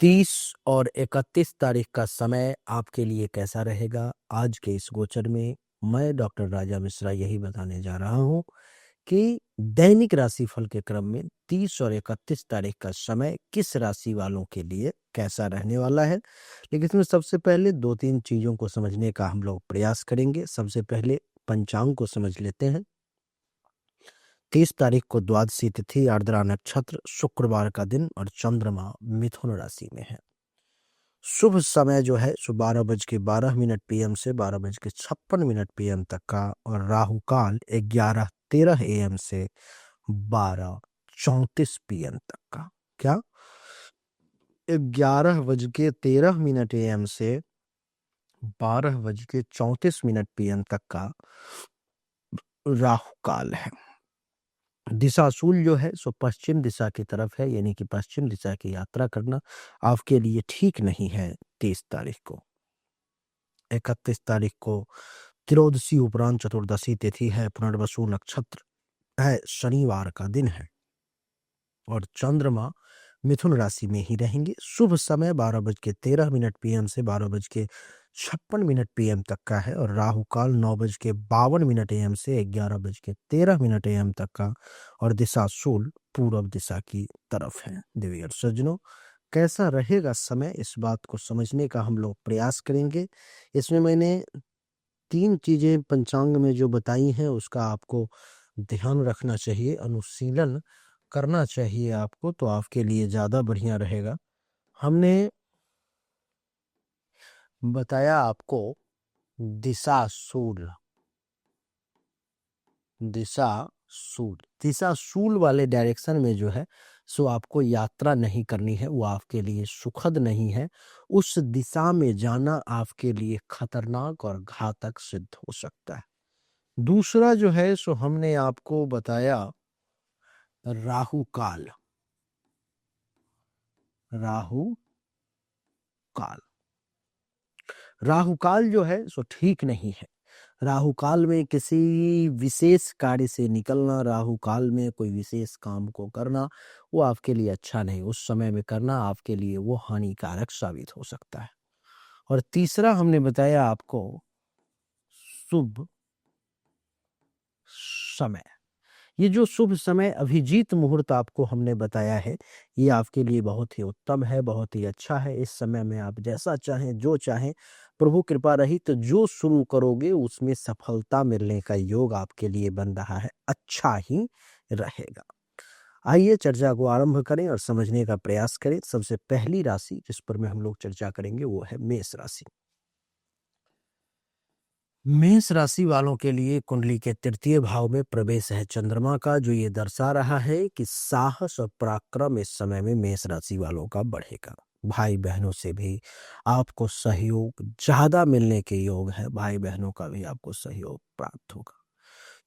30 और 31 तारीख का समय आपके लिए कैसा रहेगा? आज के इस गोचर में मैं डॉक्टर राजा मिश्रा यही बताने जा रहा हूँ कि दैनिक राशिफल के क्रम में 30 और 31 तारीख का समय किस राशि वालों के लिए कैसा रहने वाला है। लेकिन इसमें सबसे पहले 2-3 चीज़ों को समझने का हम लोग प्रयास करेंगे। सबसे पहले पंचांग को समझ लेते हैं। 30 तारीख को द्वादशी तिथि, आर्द्रा नक्षत्र, शुक्रवार का दिन और चंद्रमा मिथुन राशि में है। शुभ समय जो है सो 12:12 PM से 12:56 PM तक का और राहु काल 11:13 AM से 12:34 PM तक का। क्या 11:13 AM से 12:34 PM तक का राहु काल है। दिशाशूल जो है सो पश्चिम दिशा की तरफ है, यानी कि पश्चिम दिशा की यात्रा करना आपके लिए ठीक नहीं है। 30 तारीख को 31 तारीख को त्रयोदशी उपरांत चतुर्दशी तिथि है, पुनर्वसु नक्षत्र है, शनिवार का दिन है और चंद्रमा मिथुन राशि में ही रहेंगे। शुभ समय 12:13 PM से 12:56 PM तक का है और राहु काल 9:52 AM से 11:13 AM तक का और दिशाशूल पूर्व दिशा की तरफ है। देवियर सज्जनों, कैसा रहेगा समय, इस बात को समझने का हम लोग प्रयास करेंगे। इसमें मैंने 3 चीजें पंचांग में जो बताई हैं उसका आपको ध्यान रखना चाहिए, अनुशीलन करना चाहिए आपको, तो आपके लिए ज्यादा बढ़िया रहेगा। हमने बताया आपको दिशाशूल दिशाशूल वाले डायरेक्शन में जो है सो आपको यात्रा नहीं करनी है, वो आपके लिए सुखद नहीं है। उस दिशा में जाना आपके लिए खतरनाक और घातक सिद्ध हो सकता है। दूसरा जो है सो हमने आपको बताया राहु काल राहु काल जो है सो ठीक नहीं है। राहु काल में किसी विशेष कार्य से निकलना, राहु काल में कोई विशेष काम को करना, वो आपके लिए अच्छा नहीं। उस समय में करना आपके लिए वो हानिकारक साबित हो सकता है। और तीसरा हमने बताया आपको शुभ समय। ये जो शुभ समय अभिजीत मुहूर्त आपको हमने बताया है, ये आपके लिए बहुत ही उत्तम है, बहुत ही अच्छा है। इस समय में आप जैसा चाहें, जो चाहें, प्रभु कृपा रही तो जो शुरू करोगे उसमें सफलता मिलने का योग आपके लिए बन रहा है, अच्छा ही रहेगा। आइए चर्चा को आरंभ करें और समझने का प्रयास करें। सबसे पहली राशि जिस पर में हम लोग चर्चा करेंगे वो है मेष राशि। मेष राशि वालों के लिए कुंडली के तृतीय भाव में प्रवेश है चंद्रमा का, जो ये दर्शा रहा है कि साहस और पराक्रम इस समय में मेष राशि वालों का बढ़ेगा। भाई बहनों से भी आपको सहयोग ज्यादा मिलने के योग है, भाई बहनों का भी आपको सहयोग प्राप्त होगा।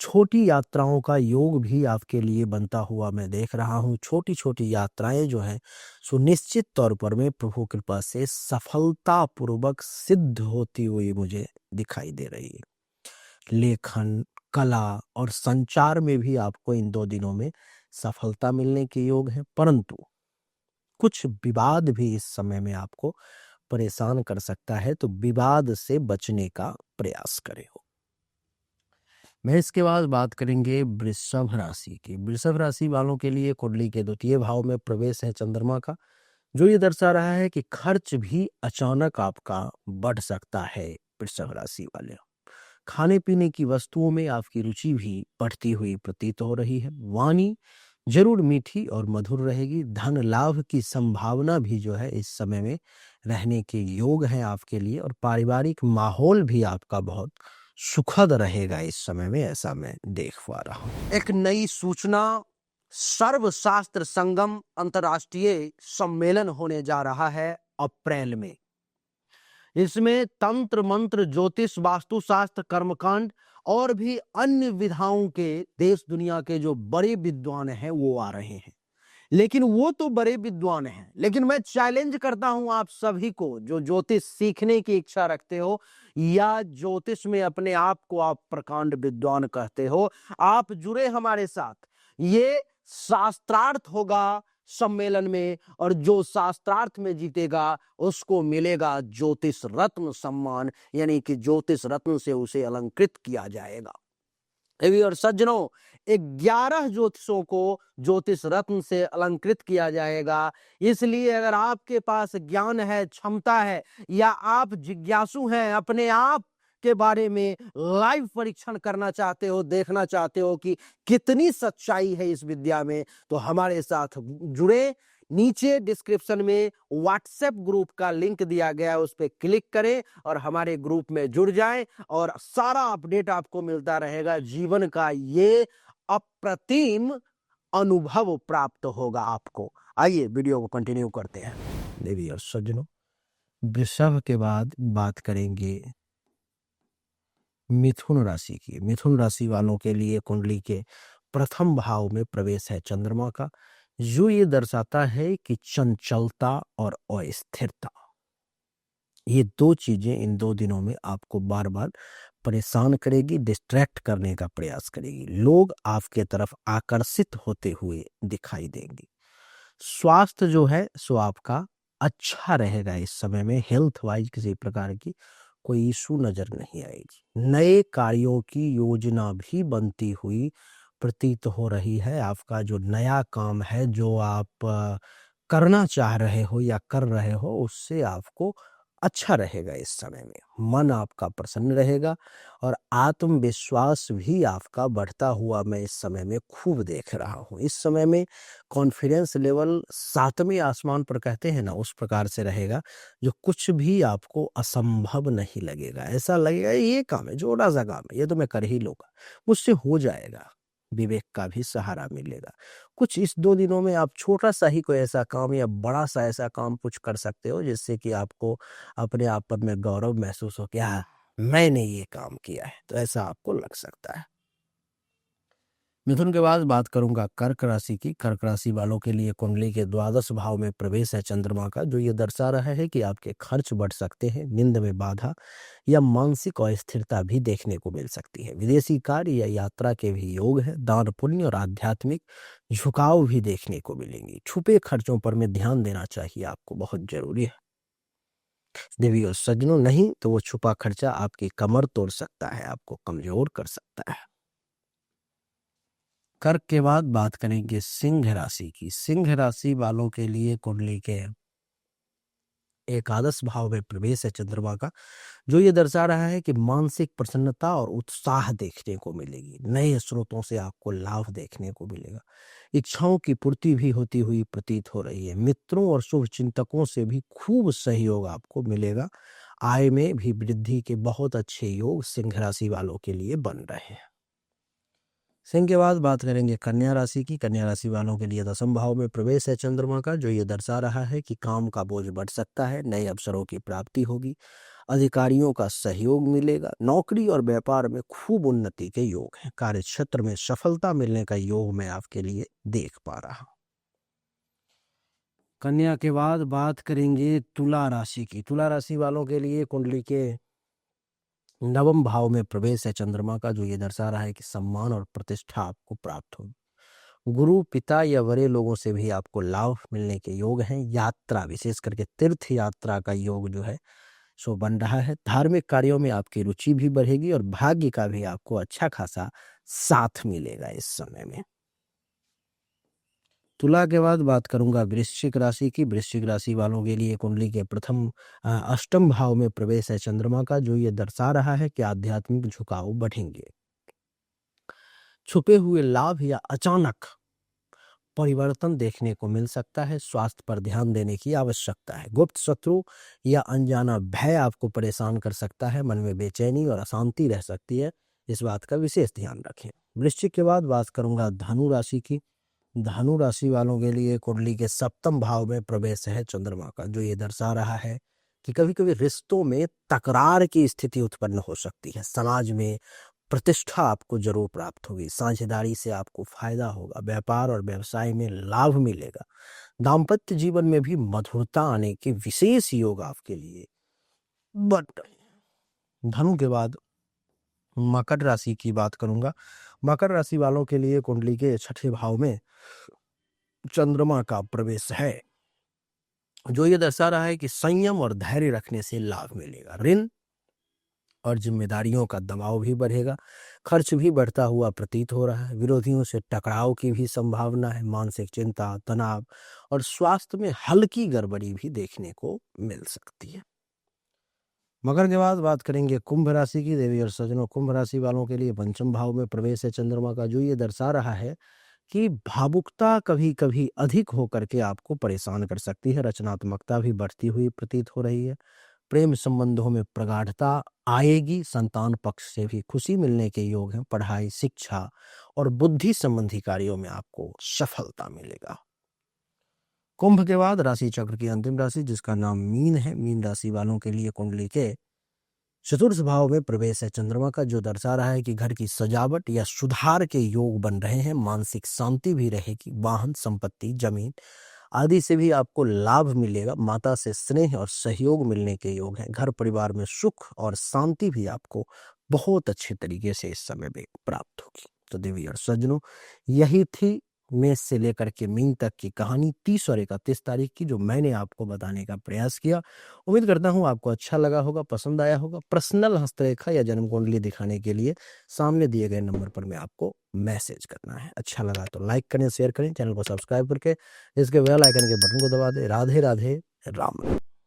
छोटी यात्राओं का योग भी आपके लिए बनता हुआ मैं देख रहा हूँ। छोटी छोटी यात्राएं जो है सुनिश्चित तौर पर में प्रभु कृपा से सफलता पूर्वक सिद्ध होती हुई मुझे दिखाई दे रही है। लेखन, कला और संचार में भी आपको इन 2 दिनों में सफलता मिलने के योग है, परंतु कुछ विवाद भी इस समय में आपको परेशान कर सकता है, तो विवाद से बचने का प्रयास करें। मैं इसके बाद बात करेंगे वृषभ राशि की। वृषभ राशि वालों के लिए कुंडली के द्वितीय भाव में प्रवेश है चंद्रमा का, जो ये दर्शा रहा है कि खर्च भी अचानक आपका बढ़ सकता है। वृषभ राशि वाले खाने पीने की वस्तुओं में आपकी रुचि भी बढ़ती हुई प्रतीत हो रही है। वाणी जरूर मीठी और मधुर रहेगी। धन लाभ की संभावना भी जो है इस समय में रहने के योग है आपके लिए, और पारिवारिक माहौल भी आपका बहुत सुखद रहेगा इस समय में, ऐसा मैं देख पा रहा हूँ। एक नई सूचना, सर्वशास्त्र संगम अंतर्राष्ट्रीय सम्मेलन होने जा रहा है अप्रैल में। इसमें तंत्र मंत्र, ज्योतिष, वास्तुशास्त्र, कर्मकांड और भी अन्य विधाओं के देश दुनिया के जो बड़े विद्वान हैं वो आ रहे हैं। लेकिन वो तो बड़े विद्वान हैं, लेकिन मैं चैलेंज करता हूं आप सभी को जो ज्योतिष सीखने की इच्छा रखते हो या ज्योतिष में अपने आप को आप प्रकांड विद्वान कहते हो, आप जुड़े हमारे साथ। ये शास्त्रार्थ होगा, सम्मेलन में, और जो शास्त्रार्थ में जीतेगा उसको मिलेगा ज्योतिष रत्न सम्मान, यानी कि ज्योतिष रत्न से उसे अलंकृत किया जाएगा। और सज्जनों, 11 ज्योतिषों को ज्योतिष रत्न से अलंकृत किया जाएगा। इसलिए अगर आपके पास ज्ञान है, क्षमता है, या आप जिज्ञासु हैं, अपने आप के बारे में लाइव परीक्षण करना चाहते हो, देखना चाहते हो कि कितनी सच्चाई है इस विद्या में, तो हमारे साथ जुड़े। नीचे डिस्क्रिप्शन में व्हाट्सएप ग्रुप का लिंक दिया गया है, उस पर क्लिक करें और हमारे ग्रुप में जुड़ जाएं, और सारा अपडेट आपको मिलता रहेगा। जीवन का ये अप्रतिम अनुभव प्राप्त होगा आपको। आइए वीडियो को कंटिन्यू करते हैं। देवी और सज्जनों, वृषभ के बाद बात करेंगे मिथुन राशि की। मिथुन राशि वालों के लिए कुंडली के प्रथम भाव में प्रवेश है चंद्रमा का, जो ये दर्शाता है कि चंचलता और अस्थिरता, ये दो चीजें इन 2 दिनों में आपको बार बार परेशान करेगी, डिस्ट्रैक्ट करने का प्रयास करेगी। लोग आपके तरफ आकर्षित होते हुए दिखाई देंगे। स्वास्थ्य जो है सो आपका अच्छा रहेगा इस समय में। हेल्थ वाइज किसी प्रकार की कोई इशू नजर नहीं आएगी। नए कार्यों की योजना भी बनती हुई प्रतीत हो रही है। आपका जो नया काम है, जो आप करना चाह रहे हो या कर रहे हो, उससे आपको अच्छा रहेगा इस समय में। मन आपका प्रसन्न रहेगा और आत्मविश्वास भी आपका बढ़ता हुआ मैं इस समय में खूब देख रहा हूँ। इस समय में कॉन्फिडेंस लेवल 7वें आसमान पर कहते हैं ना, उस प्रकार से रहेगा, जो कुछ भी आपको असंभव नहीं लगेगा। ऐसा लगेगा ये काम है, छोटा सा काम है, ये तो मैं कर ही लूंगा, मुझसे हो जाएगा। विवेक का भी सहारा मिलेगा। कुछ इस 2 दिनों में आप छोटा सा ही कोई ऐसा काम या बड़ा सा ऐसा काम कुछ कर सकते हो, जिससे कि आपको अपने आप पर में गौरव महसूस हो कि हाँ, मैंने ये काम किया है। तो ऐसा आपको लग सकता है। मिथुन के बाद बात करूंगा कर्क राशि की। कर्क राशि वालों के लिए कुंडली के 12 भाव में प्रवेश है चंद्रमा का, जो ये दर्शा रहा है कि आपके खर्च बढ़ सकते हैं, नींद में बाधा या मानसिक अस्थिरता भी देखने को मिल सकती है। विदेशी कार्य या यात्रा के भी योग है। दान पुण्य और आध्यात्मिक झुकाव भी देखने को मिलेंगे। छुपे खर्चों पर में ध्यान देना चाहिए आपको, बहुत जरूरी है। देवी और सज्जनों, नहीं तो वो छुपा खर्चा आपकी कमर तोड़ सकता है, आपको कमजोर कर सकता है। कर्क के बाद बात करेंगे सिंह राशि की। सिंह राशि वालों के लिए कुंडली के एकादश भाव में प्रवेश है चंद्रमा का, जो ये दर्शा रहा है कि मानसिक प्रसन्नता और उत्साह देखने को मिलेगी। नए स्रोतों से आपको लाभ देखने को मिलेगा। इच्छाओं की पूर्ति भी होती हुई प्रतीत हो रही है। मित्रों और शुभ चिंतकों से भी खूब सहयोग आपको मिलेगा। आय में भी वृद्धि के बहुत अच्छे योग सिंह राशि वालों के लिए बन रहे हैं। सिंह के बाद बात करेंगे कन्या राशि की। कन्या राशि वालों के लिए 10वें भाव में प्रवेश है चंद्रमा का, जो ये दर्शा रहा है कि काम का बोझ बढ़ सकता है। नए अवसरों की प्राप्ति होगी। अधिकारियों का सहयोग मिलेगा। नौकरी और व्यापार में खूब उन्नति के योग हैं। कार्य क्षेत्र में सफलता मिलने का योग मैं आपके लिए देख पा रहा हूं। कन्या के बाद बात करेंगे तुला राशि की। तुला राशि वालों के लिए कुंडली के 9वें भाव में प्रवेश है चंद्रमा का, जो ये दर्शा रहा है कि सम्मान और प्रतिष्ठा आपको प्राप्त होगी। गुरु, पिता या बड़े लोगों से भी आपको लाभ मिलने के योग हैं। यात्रा, विशेष करके तीर्थ यात्रा का योग जो है सो बन रहा है। धार्मिक कार्यों में आपकी रुचि भी बढ़ेगी और भाग्य का भी आपको अच्छा खासा साथ मिलेगा इस समय में। तुला के बाद बात करूंगा वृश्चिक राशि की। वृश्चिक राशि वालों के लिए कुंडली के प्रथम 8वें भाव में प्रवेश है चंद्रमा का, जो ये दर्शा रहा है कि आध्यात्मिक झुकाव बढ़ेंगे। छुपे हुए लाभ या अचानक परिवर्तन देखने को मिल सकता है। स्वास्थ्य पर ध्यान देने की आवश्यकता है। गुप्त शत्रु या अनजाना भय आपको परेशान कर सकता है। मन में बेचैनी और अशांति रह सकती है, इस बात का विशेष ध्यान रखें। वृश्चिक के बाद बात करूंगा धनु राशि की। धनु राशि वालों के लिए कुंडली के 7वें भाव में प्रवेश है चंद्रमा का, जो ये दर्शा रहा है कि कभी कभी रिश्तों में तकरार की स्थिति उत्पन्न हो सकती है। समाज में प्रतिष्ठा आपको जरूर प्राप्त होगी। साझेदारी से आपको फायदा होगा। व्यापार और व्यवसाय में लाभ मिलेगा। दाम्पत्य जीवन में भी मधुरता आने के विशेष योग आपके लिए बन रहे हैं। धनु के बाद मकर राशि की बात करूंगा। मकर राशि वालों के लिए कुंडली के 6ठे भाव में चंद्रमा का प्रवेश है, जो ये दर्शा रहा है कि संयम और धैर्य रखने से लाभ मिलेगा। ऋण और जिम्मेदारियों का दबाव भी बढ़ेगा, खर्च भी बढ़ता हुआ प्रतीत हो रहा है। विरोधियों से टकराव की भी संभावना है। मानसिक चिंता, तनाव और स्वास्थ्य में हल्की गड़बड़ी भी देखने को मिल सकती है। मगर के बाद बात करेंगे कुंभ राशि की। देवी और सज्जनों, कुंभ राशि वालों के लिए पंचम भाव में प्रवेश है चंद्रमा का, जो ये दर्शा रहा है कि भावुकता कभी कभी अधिक होकर के आपको परेशान कर सकती है। रचनात्मकता भी बढ़ती हुई प्रतीत हो रही है। प्रेम संबंधों में प्रगाढ़ता आएगी। संतान पक्ष से भी खुशी मिलने के योग हैं। पढ़ाई, शिक्षा और बुद्धि संबंधी कार्यों में आपको सफलता मिलेगा। कुंभ के बाद राशि चक्र की अंतिम राशि, जिसका नाम मीन है। मीन राशि वालों के लिए कुंडली के चतुर्थ भाव में प्रवेश है चंद्रमा का, जो दर्शा रहा है कि घर की सजावट या सुधार के योग बन रहे हैं। मानसिक शांति भी रहेगी। वाहन, संपत्ति, जमीन आदि से भी आपको लाभ मिलेगा। माता से स्नेह और सहयोग मिलने के योग हैं। घर परिवार में सुख और शांति भी आपको बहुत अच्छे तरीके से इस समय में प्राप्त होगी। तो देवी और सज्जनों, यही थी मेष से लेकर के मीन तक की कहानी 30 और 31 तारीख की, जो मैंने आपको बताने का प्रयास किया। उम्मीद करता हूँ आपको अच्छा लगा होगा, पसंद आया होगा। पर्सनल हस्तरेखा या जन्म कुंडली दिखाने के लिए सामने दिए गए नंबर पर मैं आपको मैसेज करना है। अच्छा लगा तो लाइक करें, शेयर करें, चैनल को सब्सक्राइब करके इसके बेल आइकन के बटन को दबा दें। राधे राधे, राम राम।